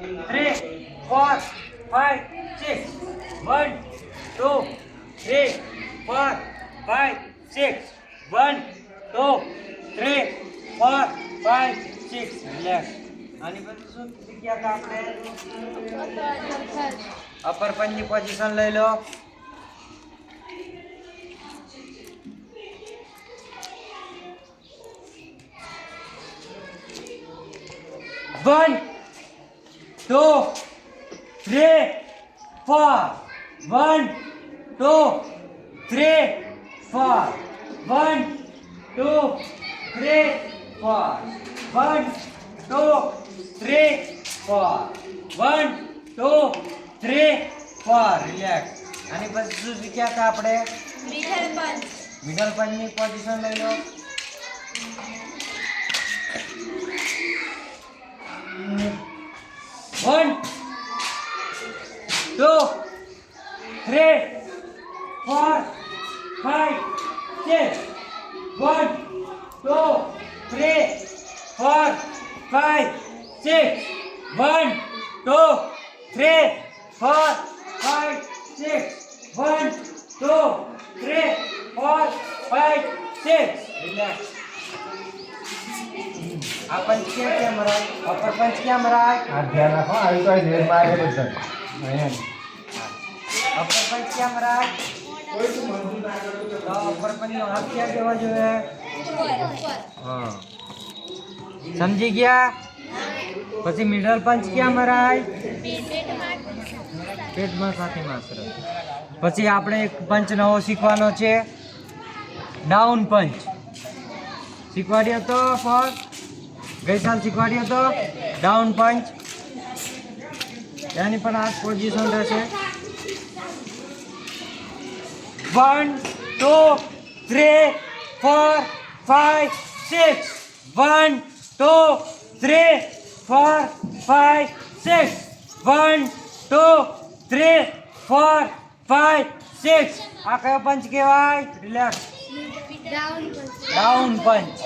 3 4 5 6 1 2 3 4 5 6 1 2 3 4 5 6 relax આની પછી શું શીખ્યા હતા આપણે અપર પંચની પોઝિશન લઈ લો 1 2 3 4 1 2 3 4 1 2 3 4 1 2 3 4 1 2 3 4 રિલેક્સ આની પછી શું શીખ્યા હતા આપણે મિડલ પંચની પોઝિશન લઈ લો 1 2 3 4 5 6 1 2 3 4 5 6 1 2 3 4 5 6 1 2 3 4 5 6 રિલેક્સ આ પંચ કેમ રાય અપર પંચ કેમ રાય આ ધ્યાન રાખો આવી તો ઢેર મારે બધા અહીંયા અપર પંચ કેમ રાય તો અપર પંચ નો હાથ ક્યાં જવા જોઈએ હા સમજી ગયા પછી મિડલ પંચ ક્યાં મરાય પેટમાં સાથે માત્ર પછી આપણે એક પંચ નવો શીખવાનો છે ડાઉન પંચ શીખવાડ્યો તો ફોર ગઈ સાલ શીખવાડ્યો તો ડાઉન પંચ એની પણ આ પોઝિશન રહેશે 1 2 3 4 5 6 1 2 3 4 5 6 1 2 3 4 5 6 આ કયો પંચ કહેવાય રિલેક્સ ડાઉન પંચ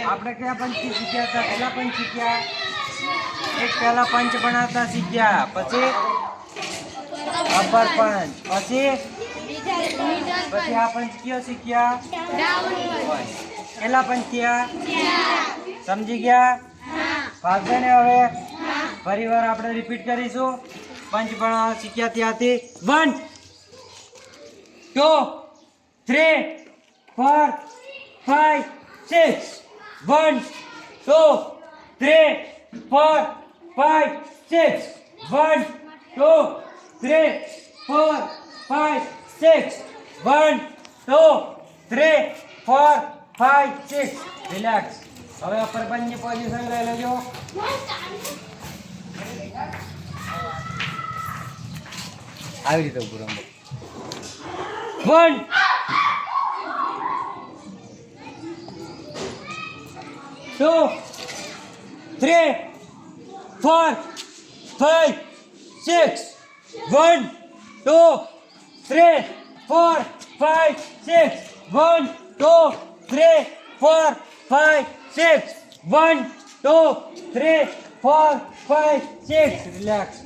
આપણે કયા પંચ શીખ્યા હતા પહેલા પંચ શીખ્યા એક પહેલા પંચ બનાવતા શીખ્યા પછી અપર પંચ પછી આ પંચ કયો શીખ્યા કેટલા પંચ થયા સમજી ગયા ભાગશે ને હવે ફરીવાર આપણે રિપીટ કરીશું પંચ બનાવવા શીખ્યા ત્યાંથી 1 2 3 4 5 6 1 2 3 4 5 6 1 2 3 4 5 6 1 2 3 4 5 6 રિલેક્સ હવે અપર પંચની પોઝિશન લઈ લેજો આવી રીતે ઉભું રહો 1 2 3 4 5 6 1 2 3 4 5 6 1 2 3 4 5 6 1 2 3 4 5 6 રિલેક્સ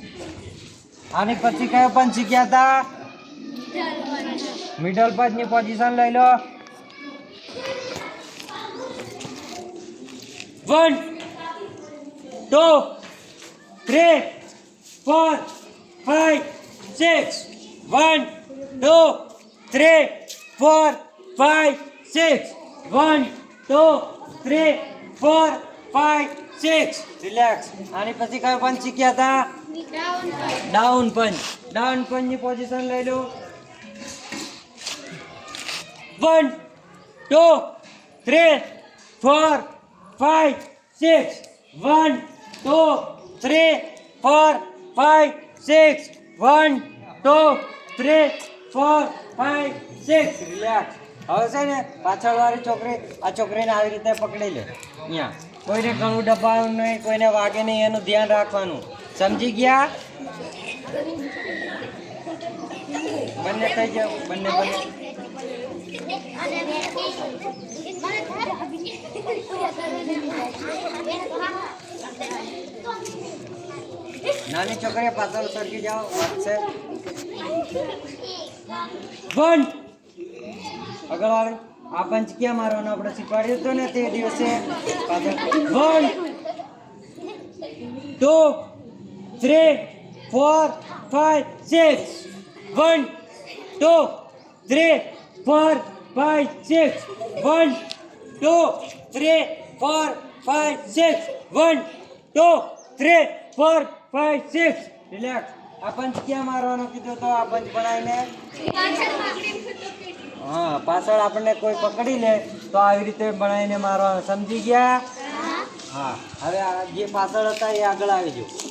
આની પછી કયો પંચ શીખ્યા હતા મિડલ પંચની પોઝિશન લઈ લો 1 2 3 4 5 6 1 2 3 4 5 6 1 2 3 4 5 6 રિલેક્સ આની પછી કયો પંચ શીખ્યા હતા ડાઉન પંચની પોઝિશન લઈ લો 1 2 3 4 5 6 1 2 3 4 5 6 1 2 3 4 5 6 રિલેક્સ હવે છે ને પાછળવાળી છોકરી આ છોકરીને આવી રીતે પકડી લે અહીંયા કોઈને ઘણું દબાવવાનું નહીં કોઈને વાગે નહીં એનું ધ્યાન રાખવાનું સમજી ગયા બંને થઈ જાવ બંને નાની છોકરીઓ પાછળ સરકી જાઓ વાગશે 1 આગળ આવે આ પંચ ક્યાં મારવાનો આપણે શીખવાડ્યું હતું ને તે દિવસે પાછળ 1 2 3 4 5 6 1 2 3 4 5 6 1 2 3 4 5 6 1 2 3 4 5 6 રિલેક્સ આ પંચ ક્યાં મારવાનો કીધું તો આ પંચ બનાવીને હા પાછળ આપણને કોઈ પકડી લે તો આવી રીતે બનાવીને મારવાનું સમજી ગયા હા હવે આ જે પાછળ હતા એ આગળ આવી જાઓ